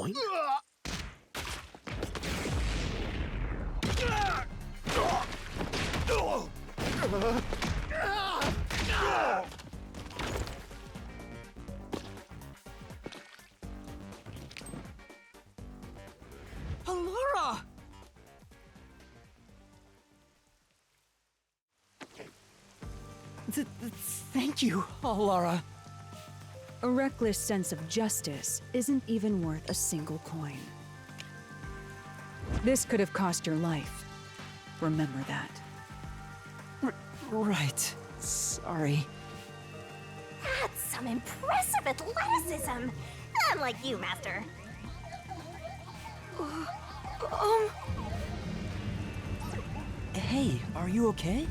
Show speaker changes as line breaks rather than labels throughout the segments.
Boing.
Laura! Thank you, Laura.
A reckless sense of justice isn't even worth a single coin. This could have cost your life. Remember that.
Right. Sorry.
That's some impressive athleticism. Unlike you, Master.
Hey, are you okay?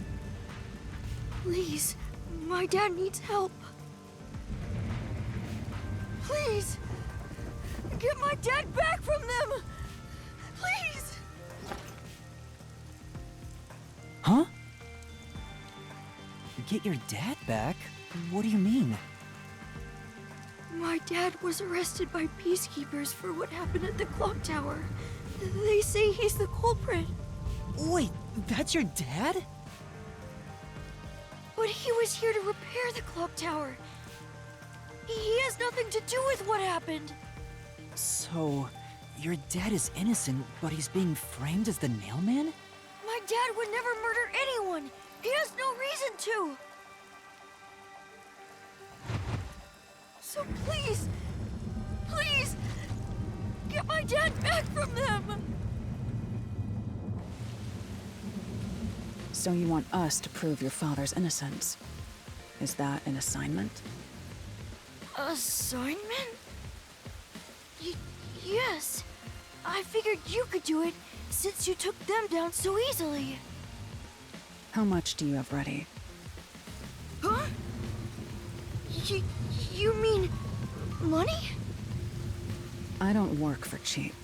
Please, my dad needs help. Please, get my dad back from them! Please!
Huh? Get your dad back? What do you mean?
My dad was arrested by peacekeepers for what happened at the clock tower. They say he's the culprit.
Wait, that's your dad?
But he was here to repair the clock tower. He has nothing to do with what happened.
So, your dad is innocent, but he's being framed as the nailman?
My dad would never murder anyone. He has no reason to. So please, please, get my dad back from them.
So you want us to prove your father's innocence? Is that an assignment?
Assignment? Yes. I figured you could do it since you took them down so easily.
How much do you have ready?
Huh? You mean money?
I don't work for cheap.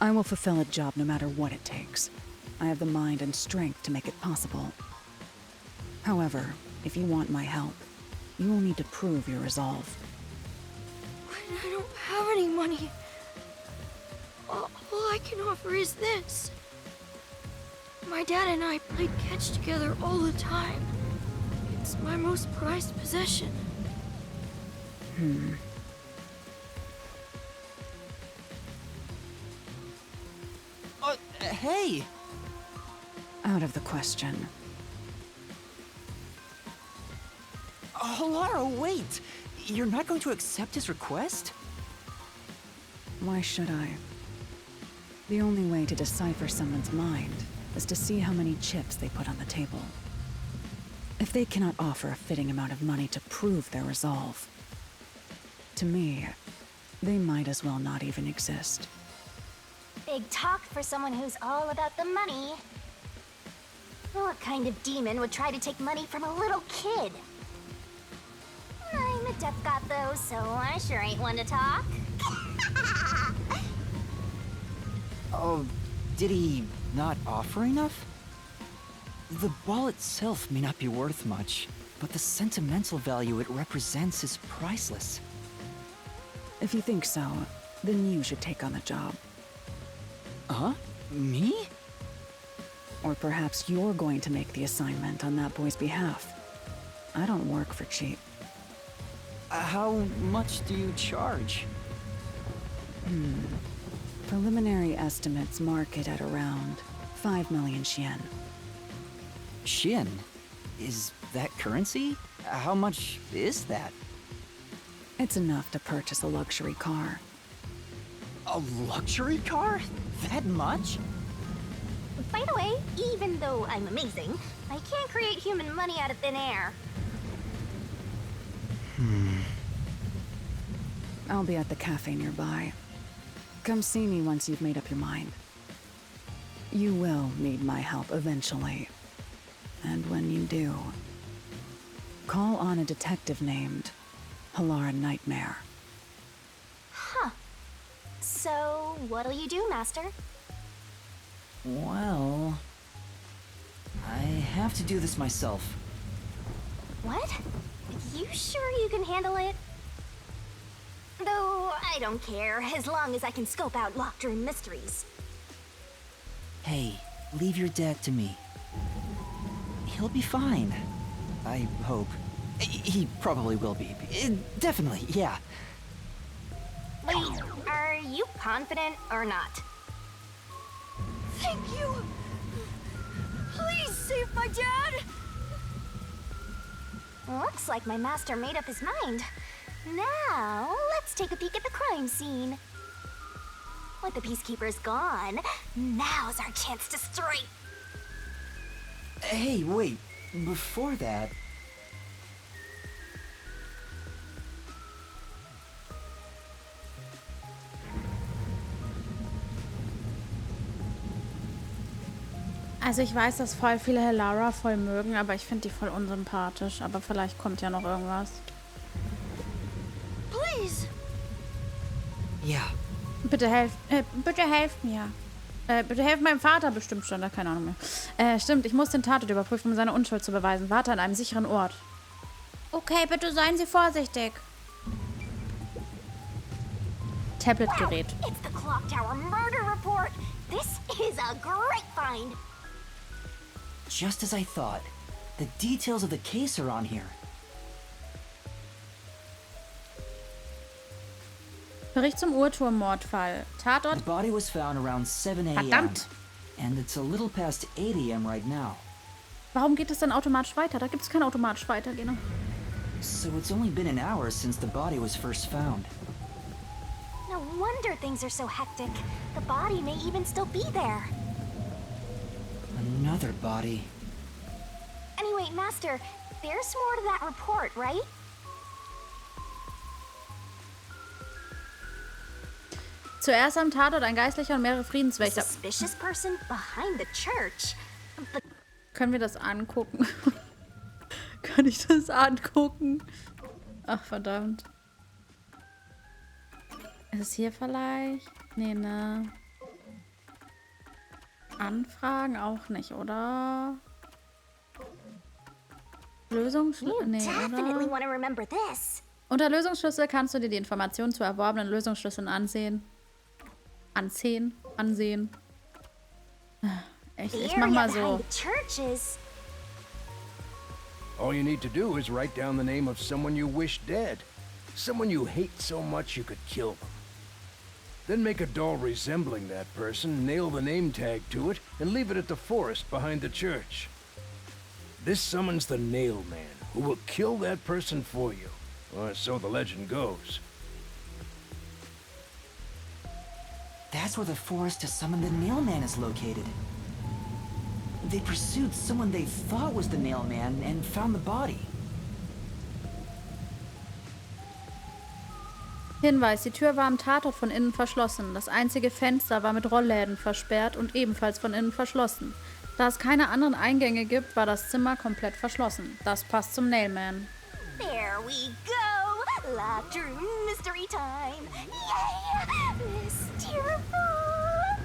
I will fulfill a job no matter what it takes. I have the mind and strength to make it possible. However, if you want my help, you will need to prove your resolve.
But I don't have any money. All I can offer is this. My dad and I played catch together all the time. It's my most prized possession.
Hey!
Out of the question.
Oh, Laura, wait! You're not going to accept his request?
Why should I? The only way to decipher someone's mind is to see how many chips they put on the table. If they cannot offer a fitting amount of money to prove their resolve, to me, they might as well not even exist.
Big talk for someone who's all about the money. What kind of demon would try to take money from a little kid? I'm a deaf god though, so I sure ain't one to talk.
Oh, did he not offer enough? The ball itself may not be worth much, but the sentimental value it represents is priceless.
If you think so, then you should take on the job.
Huh? Me?
Or perhaps you're going to make the assignment on that boy's behalf. I don't work for cheap.
How much do you charge?
Preliminary estimates mark it at around 5 million Yen.
Shin? Is that currency? How much is that?
It's enough to purchase a luxury car.
A luxury car? That much?
By the way, even though I'm amazing, I can't create human money out of thin air.
I'll be at the cafe nearby. Come see me once you've made up your mind. You will need my help eventually. And when you do, call on a detective named Halara Nightmare.
Huh. So, what'll you do, Master?
Well, I have to do this myself.
What? You sure you can handle it? Though I don't care, as long as I can scope out locked room mysteries.
Hey, leave your dad to me. He'll be fine. I hope. He probably will be. Definitely, yeah.
Wait, are you confident or not?
Thank you! Please save my dad!
Looks like my master made up his mind. Now, let's take a peek at the crime scene. With the peacekeepers gone, now's our chance to strike.
Hey, wait. Before that...
Also ich weiß, dass voll viele Helara voll mögen, aber ich finde die voll unsympathisch. Aber vielleicht kommt ja noch irgendwas.
Please!
Ja.
Bitte helft mir. Bitte helft meinem Vater bestimmt schon, da keine Ahnung mehr. Stimmt, ich muss den Tatort überprüfen, um seine Unschuld zu beweisen. Warte an einem sicheren Ort. Okay, bitte seien Sie vorsichtig. Tabletgerät.
Wow, it's the Clock Tower murder report. This is a great find.
Just as I thought. The details of the case are on here.
Bericht zum Uhrturm-Mordfall. Tatort.
The body was found around 7 a.m.
Verdammt.
And it's a little past 8 a.m. right now.
Warum geht es dann automatisch weiter? Da gibt es kein automatisch weitergehen.
So it's only been an hour since the body was first found.
No wonder things are so hectic. The body may even still be there.
Another body.
Anyway, Master, there's more to that report, right?
Zuerst am Tatort ein Geistlicher und mehrere Friedenswächter.
Suspicious person behind the church. But
Können wir das angucken? Kann ich das angucken? Ach, verdammt. Ist es hier vielleicht? Nee, ne? Anfragen auch nicht, oder? Lösungsschlüssel? Nee,
definitely
oder?
want to remember this.
Unter Lösungsschlüssel kannst du dir die Informationen zu erworbenen Lösungsschlüsseln ansehen. Ansehen. Ich mach mal so.
All you need to do is write down the name of someone you wish dead. Someone you hate so much you could kill them. Then make a doll resembling that person, nail the name tag to it, and leave it at the forest behind the church. This summons the Nail Man, who will kill that person for you. Or so the legend goes.
That's where the forest to summon the Nail Man is located. They pursued someone they thought was the Nail Man and found the body.
Hinweis, die Tür war am Tatort von innen verschlossen. Das einzige Fenster war mit Rollläden versperrt und ebenfalls von innen verschlossen. Da es keine anderen Eingänge gibt, war das Zimmer komplett verschlossen. Das passt zum Nailman.
There we go! Locked room mystery time! Yay! Mysteriful!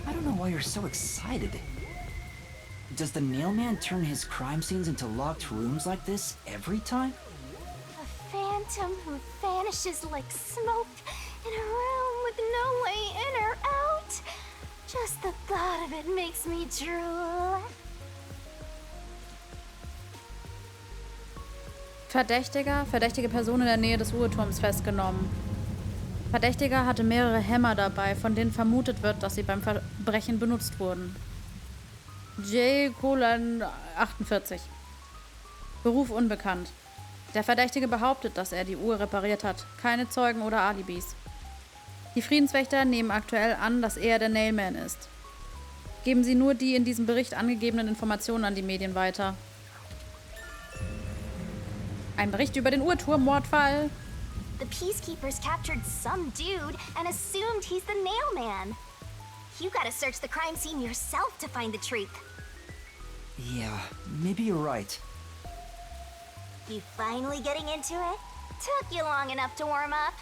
I don't know why you're so excited. Does the Nail Man turn his crime scenes into locked rooms like this every time?
A phantom who vanishes like smoke in a room with no way in or out. Just the thought of it makes me drool.
Verdächtige Person in der Nähe des Uhrturms festgenommen. Verdächtiger hatte mehrere Hämmer dabei, von denen vermutet wird, dass sie beim Verbrechen benutzt wurden. J:48. Beruf unbekannt. Der Verdächtige behauptet, dass er die Uhr repariert hat. Keine Zeugen oder Alibis. Die Friedenswächter nehmen aktuell an, dass er der Nailman ist. Geben Sie nur die in diesem Bericht angegebenen Informationen an die Medien weiter. Ein Bericht über den Uhrturm-Mordfall.
The peacekeepers captured some dude and assumed he's the Nail Man. You gotta search the crime scene yourself to find the truth.
Yeah, maybe you're right.
You finally getting into it? Took you long enough to warm up.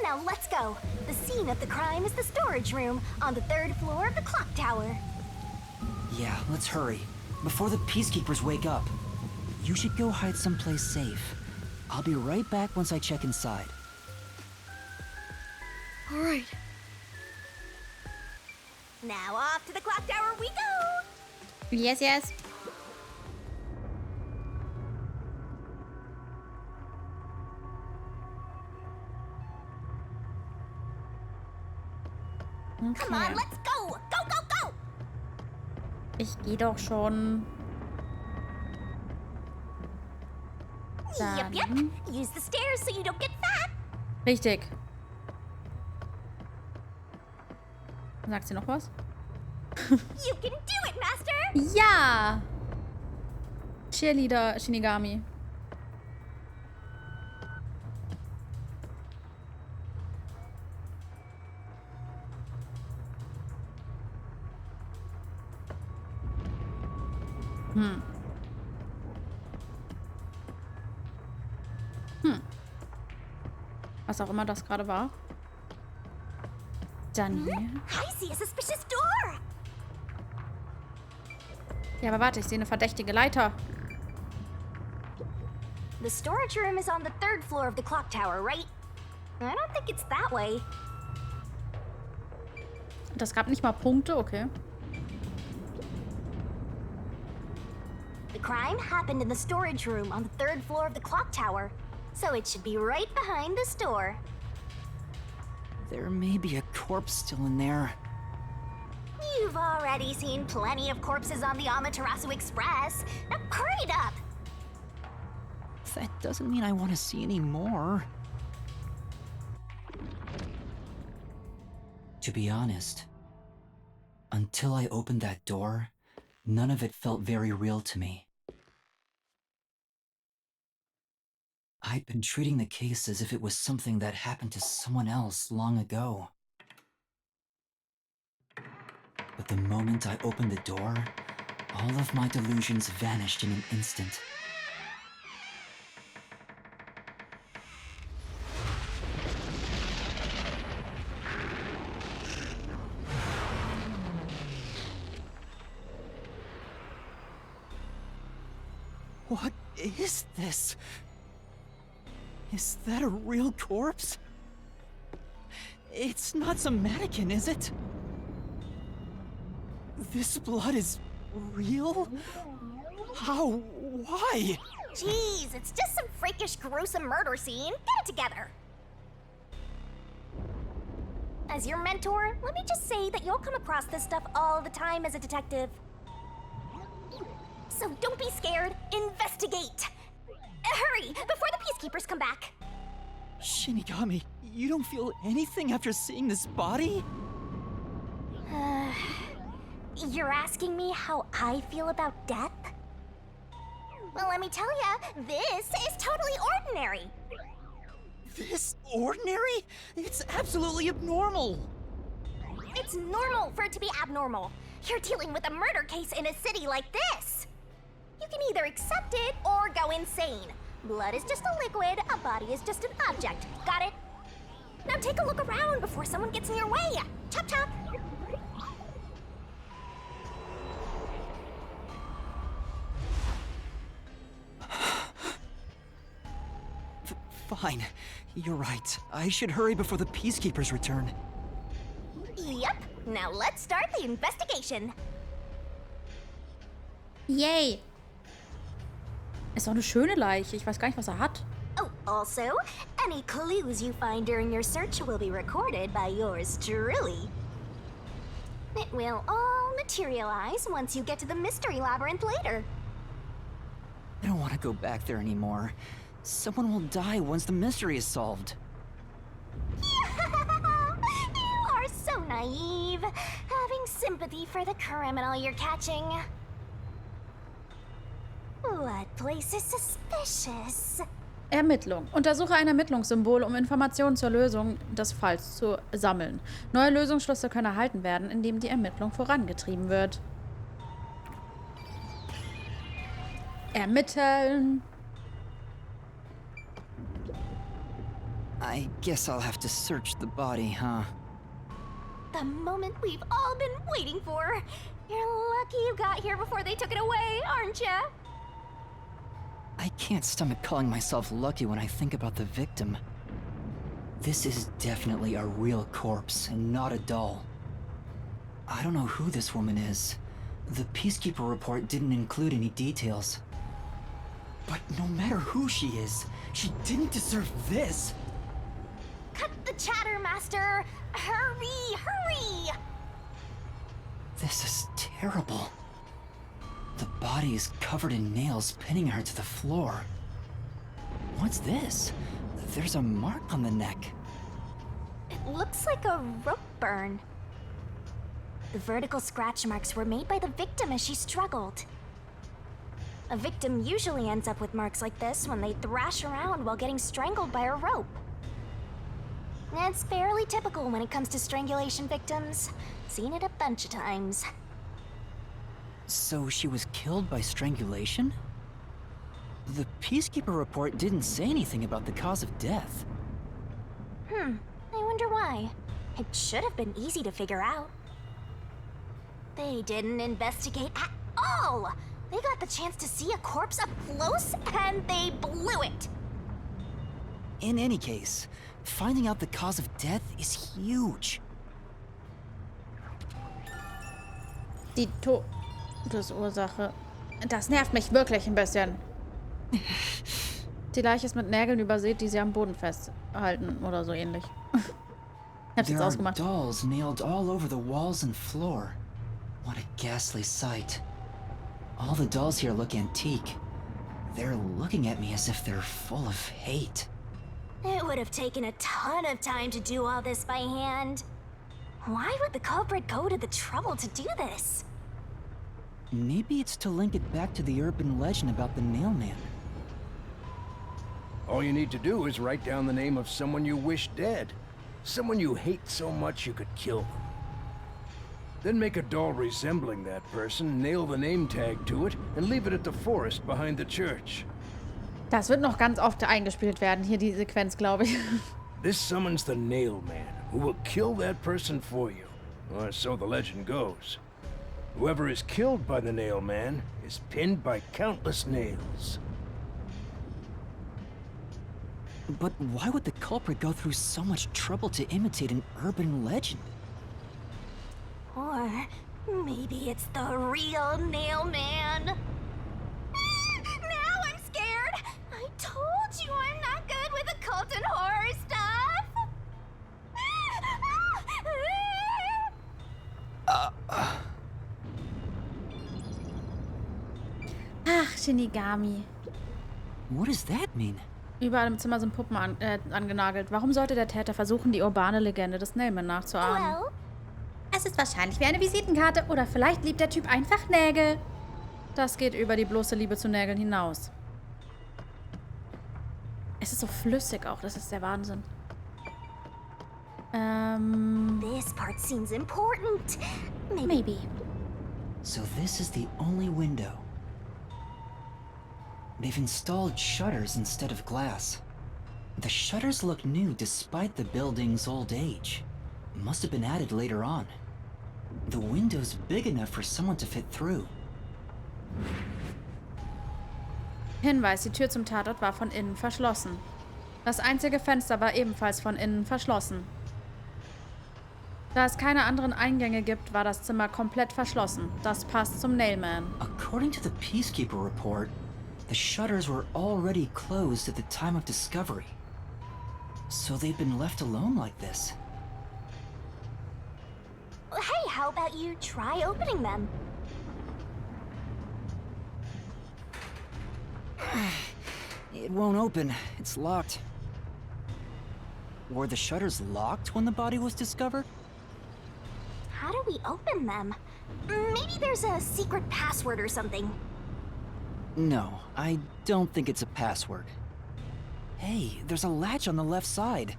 Now let's go. The scene of the crime is the storage room on the 3rd floor of the clock tower.
Yeah, let's hurry. Before the peacekeepers wake up. You should go hide someplace safe. I'll be right back once I check inside.
All right.
Now off to the clock tower we go!
Yes, yes.
Come on,
Okay.
let's go! Go, go, go!
Ich gehe doch schon.
Yep, yep.
Dann.
Use the stairs so you don't get fat.
Richtig. Sagt sie noch was?
You can do it, Master!
Ja! Cheerleader Shinigami. Was auch immer das gerade war. Dann hier.
I see a suspicious door!
Ja, aber warte, ich sehe eine verdächtige Leiter.
The storage room is on the 3rd floor of the clock tower, right? I don't think it's that way.
Das gab nicht mal Punkte, okay.
The crime happened in the storage room on the 3rd floor of the clock tower, so it should be right behind the store.
There may be a corpse still in there.
You've already seen plenty of corpses on the Amaterasu Express. Now hurry it up!
That doesn't mean I want to see any more. To be honest, until I opened that door, none of it felt very real to me. I'd been treating the case as if it was something that happened to someone else long ago. But the moment I opened the door, all of my delusions vanished in an instant. What is this? Is that a real corpse? It's not some mannequin, is it? This blood is real? How? Why?
Jeez, it's just some freakish, gruesome murder scene. Get it together! As your mentor, let me just say that you'll come across this stuff all the time as a detective. So don't be scared. Investigate! Hurry, before the peacekeepers come back.
Shinigami, you don't feel anything after seeing this body?
You're asking me how I feel about death? Well, let me tell ya, this is totally ordinary.
This ordinary? It's absolutely abnormal.
It's normal for it to be abnormal. You're dealing with a murder case in a city like this. You can either accept it or go insane. Blood is just a liquid, a body is just an object. Got it? Now take a look around before someone gets in your way. Chop chop.
Fine. You're right. I should hurry before the peacekeepers return.
Yep. Now let's start the investigation.
Yay! Ist doch eine schöne Leiche. Ich weiß gar nicht, was er hat.
Oh, also, any clues you find during your search will be recorded by yours truly. It will all materialize once you get to the Mystery Labyrinth later.
I don't want to go back there anymore. Someone will die once the mystery is solved.
You are so naive, having sympathy for the criminal you're catching. What place is suspicious?
Ermittlung. Untersuche ein Ermittlungssymbol, um Informationen zur Lösung des Falls zu sammeln. Neue Lösungsschlüsse können erhalten werden, indem die Ermittlung vorangetrieben wird. Ermitteln.
I guess I'll have to search the body, huh?
The moment we've all been waiting for. You're lucky you got here before they took it away, aren't ya?
I I can't stomach calling myself lucky when I think about the victim. This is definitely a real corpse and not a doll. I don't know who this woman is. The Peacekeeper report didn't include any details. But no matter who she is, she didn't deserve this!
Cut the chatter, Master! Hurry, hurry!
This is terrible. The body is covered in nails pinning her to the floor. What's this? There's a mark on the neck.
It looks like a rope burn. The vertical scratch marks were made by the victim as she struggled. A victim usually ends up with marks like this when they thrash around while getting strangled by a rope. It's fairly typical when it comes to strangulation victims. Seen it a bunch of times.
So she was killed by strangulation? The Peacekeeper report didn't say anything about the cause of death.
I wonder why. It should have been easy to figure out. They didn't investigate at all! They got the chance to see a corpse up close, and they blew it!
In any case, finding out the cause of death is huge.
Die Todesursache. Das nervt mich wirklich ein bisschen. Die Leiche ist mit Nägeln übersät, die sie am Boden festhalten oder so ähnlich. Ich hab's jetzt
There are
ausgemacht.
dolls nailed all over the walls and floor. What a ghastly sight. All the dolls here look antique. They're looking at me as if they're full of hate.
It would have taken a ton of time to do all this by hand. Why would the culprit go to the trouble to do this?
Maybe it's to link it back to the urban legend about the Nailman.
All you need to do is write down the name of someone you wish dead. Someone you hate so much you could kill them. Then make a doll resembling that person, nail the name tag to it, and leave it at the forest behind the church.
Das wird noch ganz oft eingespielt werden, hier die Sequenz, glaube ich.
This summons the Nail Man, who will kill that person for you. Or so the legend goes. Whoever is killed by the Nail Man is pinned by countless nails.
But why would the culprit go through so much trouble to imitate an urban legend?
Or maybe it's the real Nail Man. Now I'm scared. I told you I'm not good with occult and horror stuff.
Ach, Shinigami.
What does that mean?
Überall im Zimmer sind Puppen angenagelt. Warum sollte der Täter versuchen, die urbane Legende des Nailman nachzuahmen?
Well,
Es ist wahrscheinlich wie eine Visitenkarte. Oder vielleicht liebt der Typ einfach Nägel. Das geht über die bloße Liebe zu Nägeln hinaus. Es ist so flüssig auch. Das ist der Wahnsinn.
this part seems important.
Maybe.
So this is the only window. They've installed shutters instead of glass. The shutters look new despite the building's old age. Must have been added later on. The window's big enough for someone to fit through.
Hinweis, die Tür zum Tatort war von innen verschlossen. Das einzige Fenster war ebenfalls von innen verschlossen. Da es keine anderen Eingänge gibt, war das Zimmer komplett verschlossen. Das passt zum Nailman.
According to the Peacekeeper report, the shutters were already closed at the time of discovery. So they've been left alone like this.
Hey, how about you try opening them?
It won't open. It's locked. Were the shutters locked when the body was discovered?
How do we open them? Maybe there's a secret password or something.
No, I don't think it's a password. Hey, there's a latch on the left side.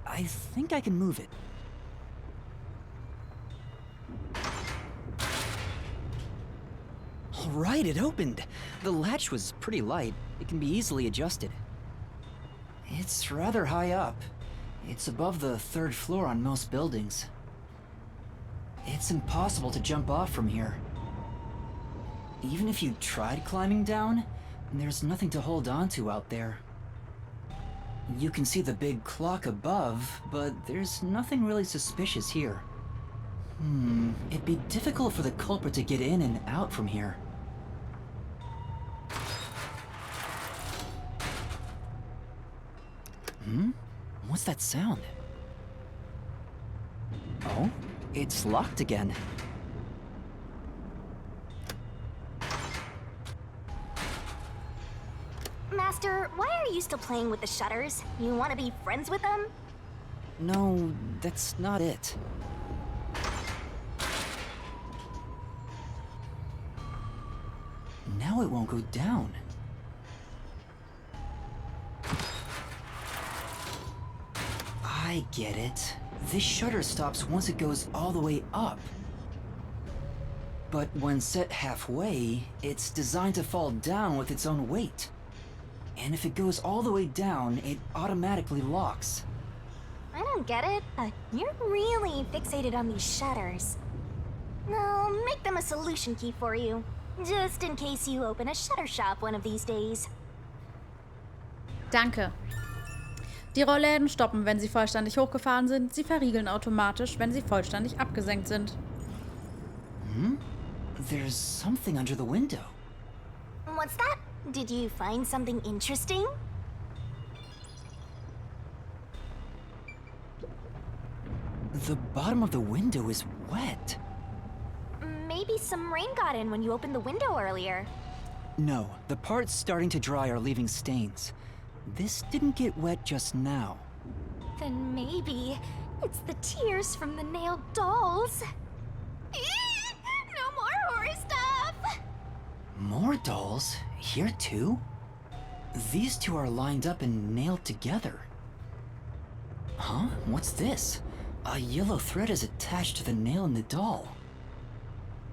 I think I can move it. All right, it opened. The latch was pretty light. It can be easily adjusted. It's rather high up. It's above the 3rd floor on most buildings. It's impossible to jump off from here. Even if you tried climbing down, There's nothing to hold on to out there. You can see the big clock above, but there's nothing really suspicious here. It'd be difficult for the culprit to get in and out from here. What's that sound? Oh, it's locked again.
Master, why are you still playing with the shutters? You want to be friends with them?
No, that's not it. Now it won't go down. I get it. This shutter stops once it goes all the way up. But when set halfway, it's designed to fall down with its own weight. And if it goes all the way down, it automatically locks.
I don't get it. You're really fixated on these shutters. I'll make them a solution key for you. Just in case you open a shutter shop one of these days.
Danke. Die Rollläden stoppen, wenn sie vollständig hochgefahren sind. Sie verriegeln automatisch, wenn sie vollständig abgesenkt sind.
There's something under the window.
What's that? Did you find something interesting?
The bottom of the window is wet.
Maybe some rain got in when you opened the window earlier.
No, the parts starting to dry are leaving stains. This didn't get wet just now.
Then maybe it's the tears from the nailed dolls. No more horror stuff!
More dolls? Here too? These two are lined up and nailed together. Huh? What's this? A yellow thread is attached to the nail in the doll.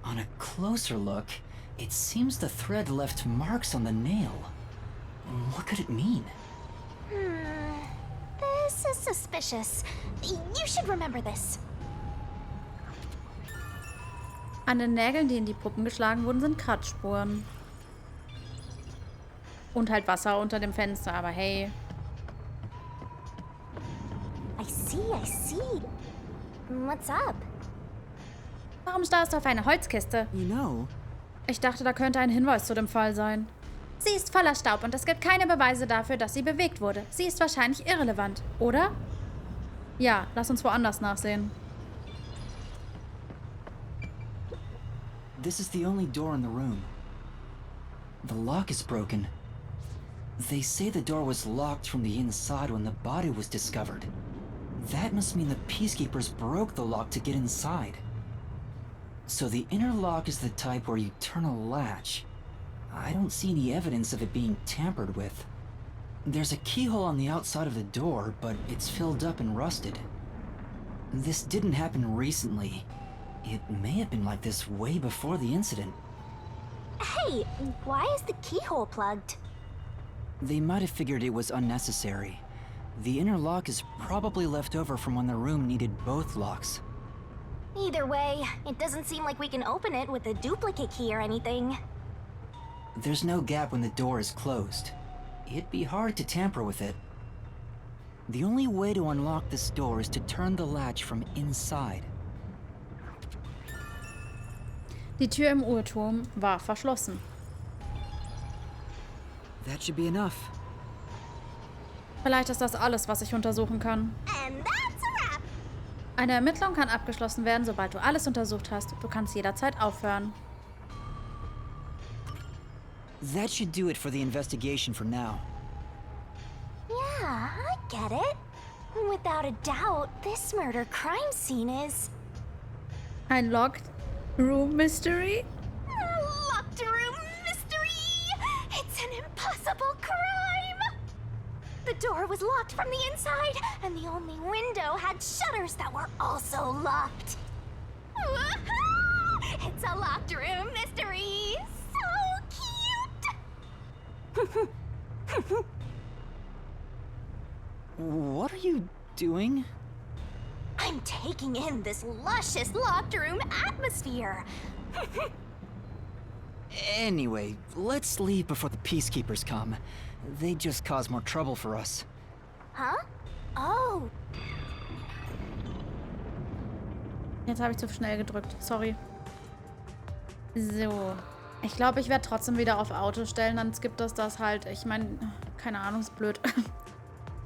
On a closer look, it seems the thread left marks on the nail. What could it mean?
This is suspicious. You should remember this.
An den Nägeln, die in die Puppen geschlagen wurden, sind Kratzspuren. Und halt Wasser unter dem Fenster, aber hey.
I see. What's up?
Warum starrst du auf eine Holzkiste?
You know,
Ich dachte, da könnte ein Hinweis zu dem Fall sein. Sie ist voller Staub und es gibt keine Beweise dafür, dass sie bewegt wurde. Sie ist wahrscheinlich irrelevant, oder? Ja, lass uns woanders nachsehen.
this is the only door in the room. The lock is broken. They say the door was locked from the inside when the body was discovered. That must mean the peacekeepers broke the lock to get inside. So the inner lock is the type where you turn a latch. I don't see any evidence of it being tampered with. There's a keyhole on the outside of the door, but it's filled up and rusted. This didn't happen recently. It may have been like this way before the incident.
Hey, why is the keyhole plugged?
They might have figured it was unnecessary. The inner lock is probably left over from when the room needed both locks.
Either way, it doesn't seem like we can open it with a duplicate key or anything.
There's no gap when the door is closed. It'd be hard to tamper with it. The only way to unlock this door is to turn the latch from inside.
Die Tür im Uhrturm war verschlossen.
That should be enough.
Vielleicht ist das alles, was ich untersuchen kann.
And that's a wrap!
Eine Ermittlung kann abgeschlossen werden, sobald du alles untersucht hast. Du kannst jederzeit aufhören.
That should do it for the investigation for now.
Yeah, I get it. Without a doubt, this murder crime scene is...
Ein Locked Room Mystery?
a locked room mystery! It's an impossible crime! The door was locked from the inside, and the only window had shutters that were also locked. It's a locked room mystery! So cute!
What are you doing?
I'm taking in this luscious locked room atmosphere.
Anyway, let's leave before the peacekeepers come. They just cause more trouble for us.
Huh? Oh,
Jetzt habe ich zu schnell gedrückt. Sorry. So. Ich glaube, ich werde trotzdem wieder auf Auto stellen. Dann skippt das halt. Ich meine, keine Ahnung, ist blöd.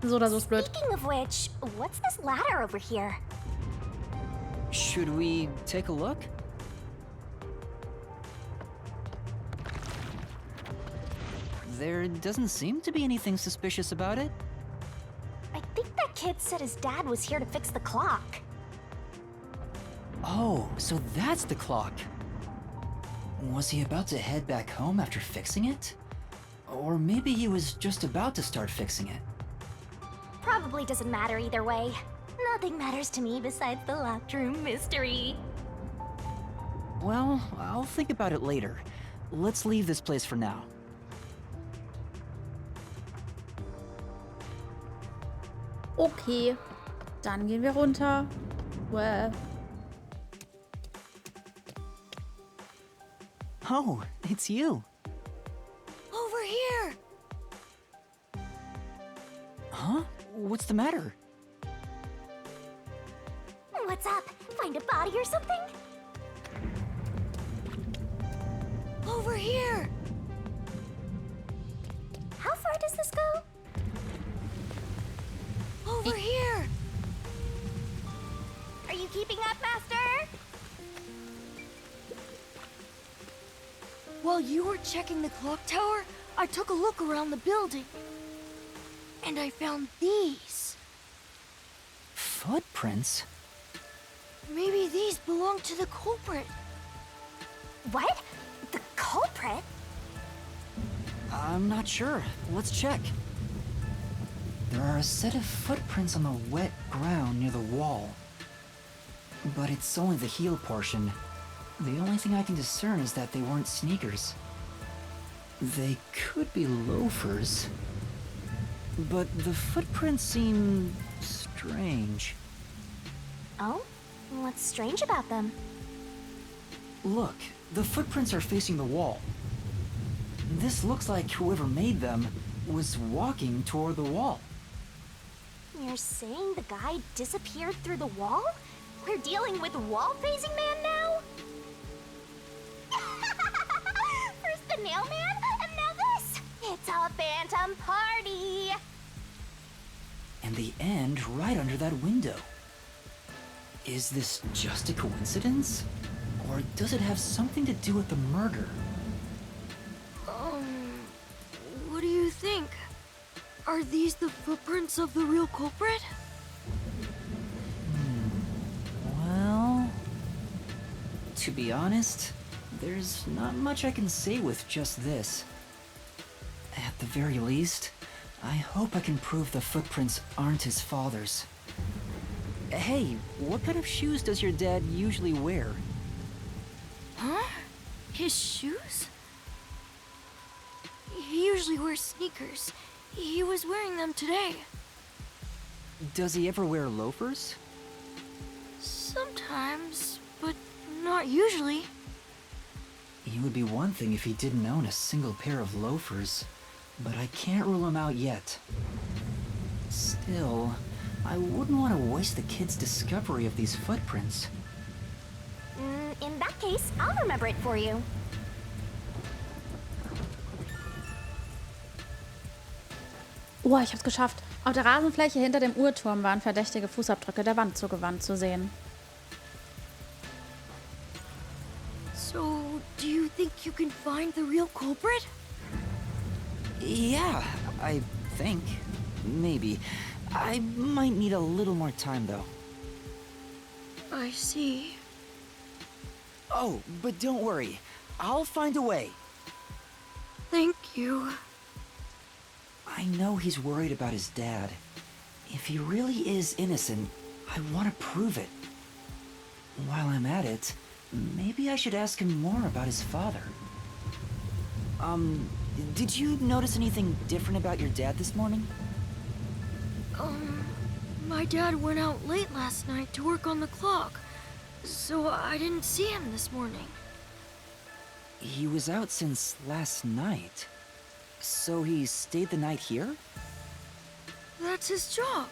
So oder so ist blöd.
speaking of which, what's this ladder over here?
Should we take a look? There doesn't seem to be anything suspicious about it.
I think that kid said his dad was here to fix the clock.
Oh, so that's the clock. Was he about to head back home after fixing it? Or maybe he was just about to start fixing it.
Probably doesn't matter either way. Nothing matters to me besides the locked room mystery.
Well, I'll think about it later. Let's leave this place for now.
Okay. Dann gehen wir runter. Well.
Oh, it's you.
Over here!
Huh? What's the matter?
What's up? Find a body or something?
Over here!
How far does this go?
Over here!
Are you keeping up, Master?
While you were checking the clock tower, I took a look around the building. And I found these.
Footprints?
Maybe these belong to the culprit.
What? The culprit?
I'm not sure. Let's check. There are a set of footprints on the wet ground near the wall. But it's only the heel portion. The only thing I can discern is that they weren't sneakers. They could be loafers. But the footprints seem strange.
Oh? What's strange about them?
Look, the footprints are facing the wall. This looks like whoever made them was walking toward the wall.
You're saying the guy disappeared through the wall? We're dealing with wall-facing man now? First the nail man, and now this! It's a phantom party!
And the end right under that window. Is this just a coincidence? Or does it have something to do with the murder?
What do you think? Are these the footprints of the real culprit?
Well, to be honest, there's not much I can say with just this. At the very least, I hope I can prove the footprints aren't his father's. Hey, what kind of shoes does your dad usually wear?
Huh? His shoes? He usually wears sneakers. He was wearing them today.
Does he ever wear loafers?
Sometimes, but not usually.
It would be one thing if he didn't own a single pair of loafers, but I can't rule him out yet. Still, I wouldn't want to waste the kid's discovery of these footprints.
In that case, I'll remember it for you.
Oh, ich hab's geschafft. Auf der Rasenfläche hinter dem Uhrturm waren verdächtige Fußabdrücke der Wand zu Wand zu sehen.
So, do you think you can find the real culprit?
Yeah, I think. Maybe. I might need a little more time, though.
I see.
Oh, but don't worry. I'll find a way.
Thank you.
I know he's worried about his dad. If he really is innocent, I want to prove it. While I'm at it, maybe I should ask him more about his father. Did you notice anything different about your dad this morning?
My dad went out late last night to work on the clock, so I didn't see him this morning.
He was out since last night. So he stayed the night here?
That's his job.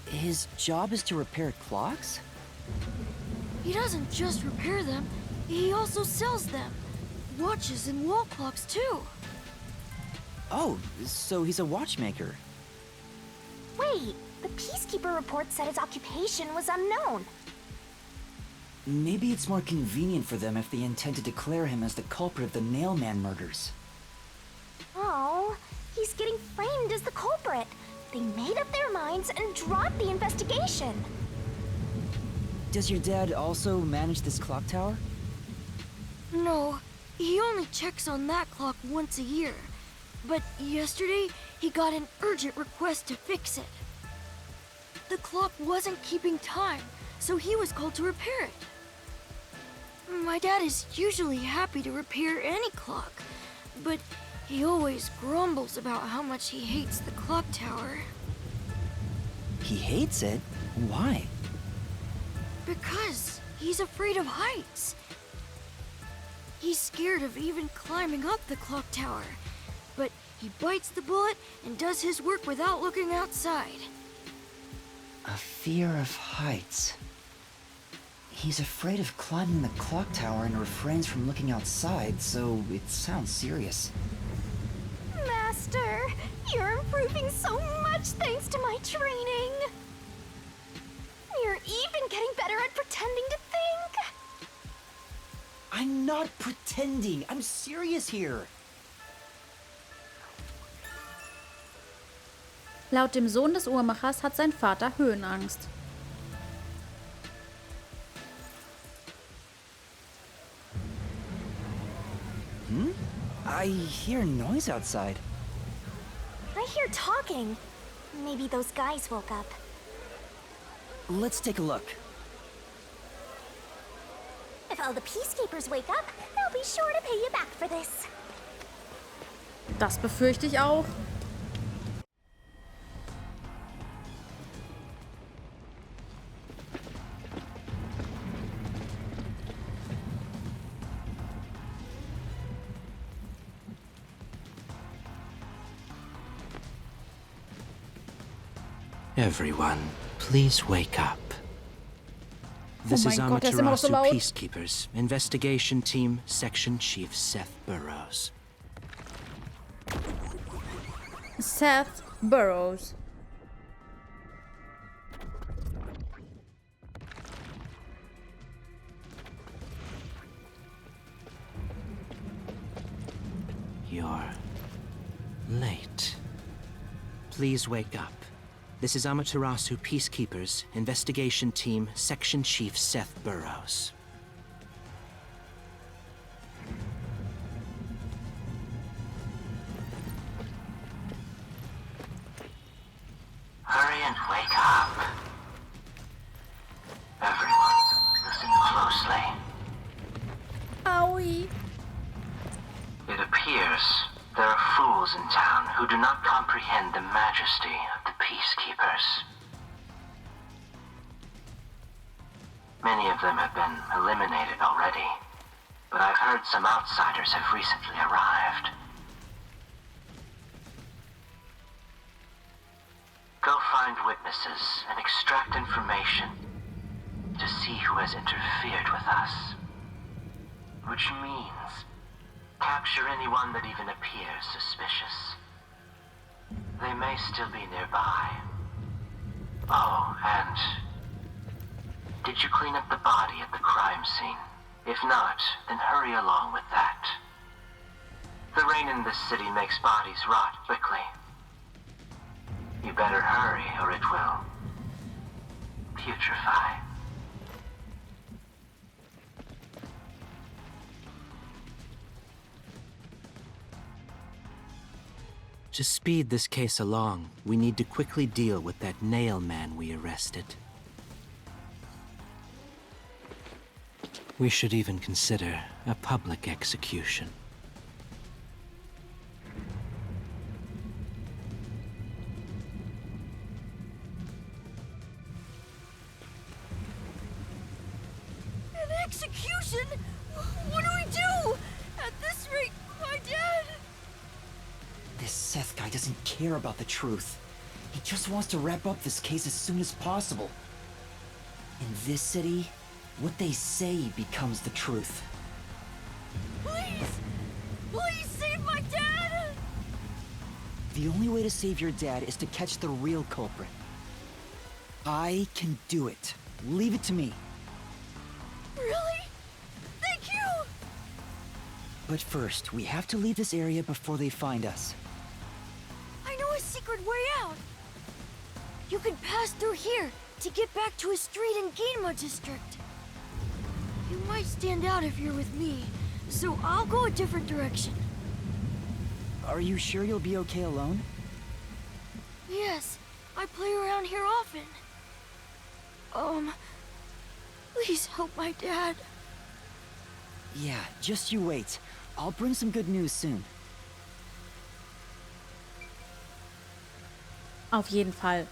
His job is to repair clocks?
He doesn't just repair them, he also sells them. Watches and wall clocks, too.
Oh, so he's a watchmaker.
Wait, the Peacekeeper report said his occupation was unknown.
Maybe it's more convenient for them if they intend to declare him as the culprit of the Nailman murders.
Oh, he's getting framed as the culprit. They made up their minds and dropped the investigation.
Does your dad also manage this clock tower?
No, he only checks on that clock once a year. But yesterday, he got an urgent request to fix it. The clock wasn't keeping time, so he was called to repair it. My dad is usually happy to repair any clock, but he always grumbles about how much he hates the clock tower.
He hates it? Why?
Because he's afraid of heights. He's scared of even climbing up the clock tower, but he bites the bullet and does his work without looking outside.
A fear of heights. He's afraid of climbing the clock tower and refrains from looking outside, so it sounds serious.
Master, you're improving so much thanks to my training. You're even getting better at pretending to think.
I'm not pretending. I'm serious here.
Laut dem Sohn des Uhrmachers hat sein Vater Höhenangst.
I hear noise outside.
I hear talking. Maybe those guys woke up.
Let's take a look.
If all the Peacekeepers wake up, they'll be sure to pay you back for this.
Das befürchte ich auch.
Everyone, please wake up. This is
mein Gott, der ist immer noch so laut.
Peacekeepers, Investigation Team, Section Chief Seth Burrows.
Seth Burrows.
You're late. Please wake up. This is Amaterasu Peacekeepers, Investigation Team, Section Chief Seth Burrows.
Hurry and wake up. Everyone, listen closely.
Aui.
It appears there are fools in town who do not comprehend the majesty of the Peacekeepers. Many of them have been eliminated already, but I've heard some outsiders have recently arrived. Go find witnesses and extract information to see who has interfered with us. Which means capture anyone that even appears suspicious. They may still be nearby. Oh, and did you clean up the body at the crime scene? If not, then hurry along with that. The rain in this city makes bodies rot quickly. You better hurry or it will putrefy.
To speed this case along, we need to quickly deal with that nail man we arrested. We should even consider a public execution.
An execution? What do we do?
Seth guy doesn't care about the truth. He just wants to wrap up this case as soon as possible. In this city, what they say becomes the truth.
Please! Please save my dad!
The only way to save your dad is to catch the real culprit. I can do it. Leave it to me.
Really? Thank you!
But first, we have to leave this area before they find us.
I know a secret way out. You can pass through here to get back to a street in Ginma district. You might stand out if you're with me, so I'll go a different direction.
Are you sure you'll be okay alone?
Yes, I play around here often. Please help my dad.
Yeah, just you wait. I'll bring some good news soon.
Auf jeden Fall.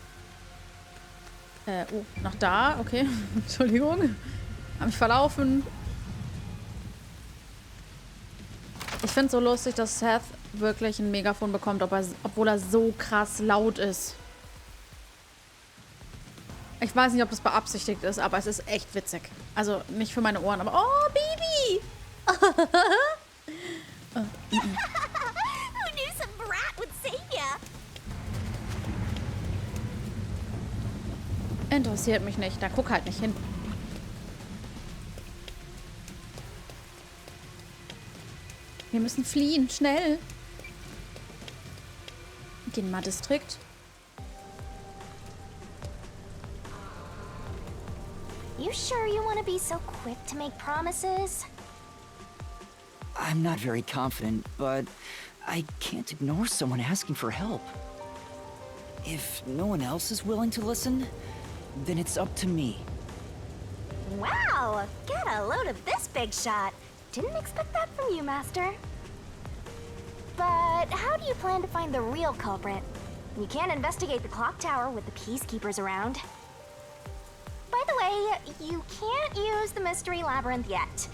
Oh, noch da? Okay. Entschuldigung. Hab mich verlaufen. Ich finde es so lustig, dass Seth wirklich ein Megafon bekommt, obwohl er so krass laut ist. Ich weiß nicht, ob das beabsichtigt ist, aber es ist echt witzig. Also nicht für meine Ohren, aber... Oh, Baby!
Who knew some brat would save ya?
Interessiert mich nicht. Da guck halt nicht hin. Wir müssen fliehen. Schnell. Ginma Distrikt.
You sure you want to be so quick to make promises?
I'm not very confident, but I can't ignore someone asking for help. If no one else is willing to listen, then it's up to me.
Wow, get a load of this big shot. Didn't expect that from you, Master. But how do you plan to find the real culprit? You can't investigate the clock tower with the peacekeepers around. By the way, you can't use the mystery labyrinth yet.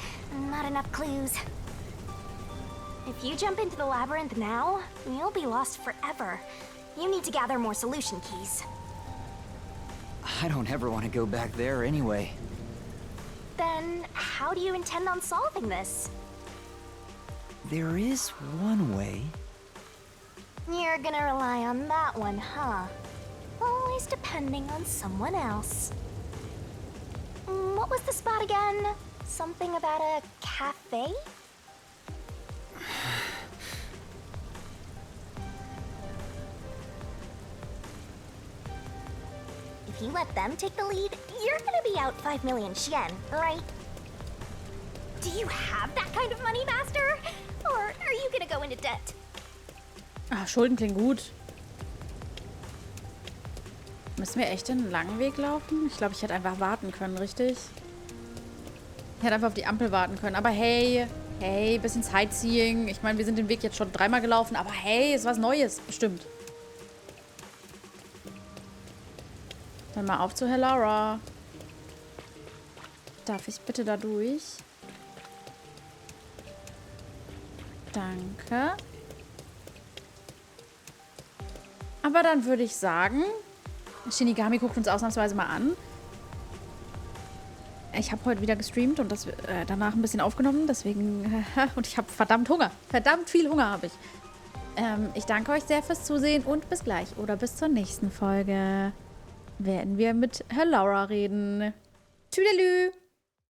Not enough clues. If you jump into the labyrinth now, you'll be lost forever. You need to gather more solution keys.
I don't ever want to go back there anyway.
Then, how do you intend on solving this?
There is one way.
You're gonna rely on that one, huh? Always depending on someone else. What was the spot again? Something about a cafe? If you let them take the lead, you're gonna be out 5 million yen, right? Do you have that kind of money, Master? Or are you gonna go into debt?
Ah, Schulden klingt gut. Müssen wir echt den langen Weg laufen? Ich glaube, ich hätte einfach warten können, richtig? Ich hätte einfach auf die Ampel warten können. Aber hey, bisschen Sightseeing. Ich meine, wir sind den Weg jetzt schon 3-mal gelaufen. Aber hey, ist was Neues. Bestimmt. Dann mal auf zu Herr Laura. Darf ich bitte da durch? Danke. Aber dann würde ich sagen, Shinigami guckt uns ausnahmsweise mal an. Ich habe heute wieder gestreamt und das danach ein bisschen aufgenommen, deswegen... und ich habe verdammt Hunger. Verdammt viel Hunger habe ich. Ich danke euch sehr fürs Zusehen und bis gleich oder bis zur nächsten Folge werden wir mit Herr Laura reden. Tschüdelü!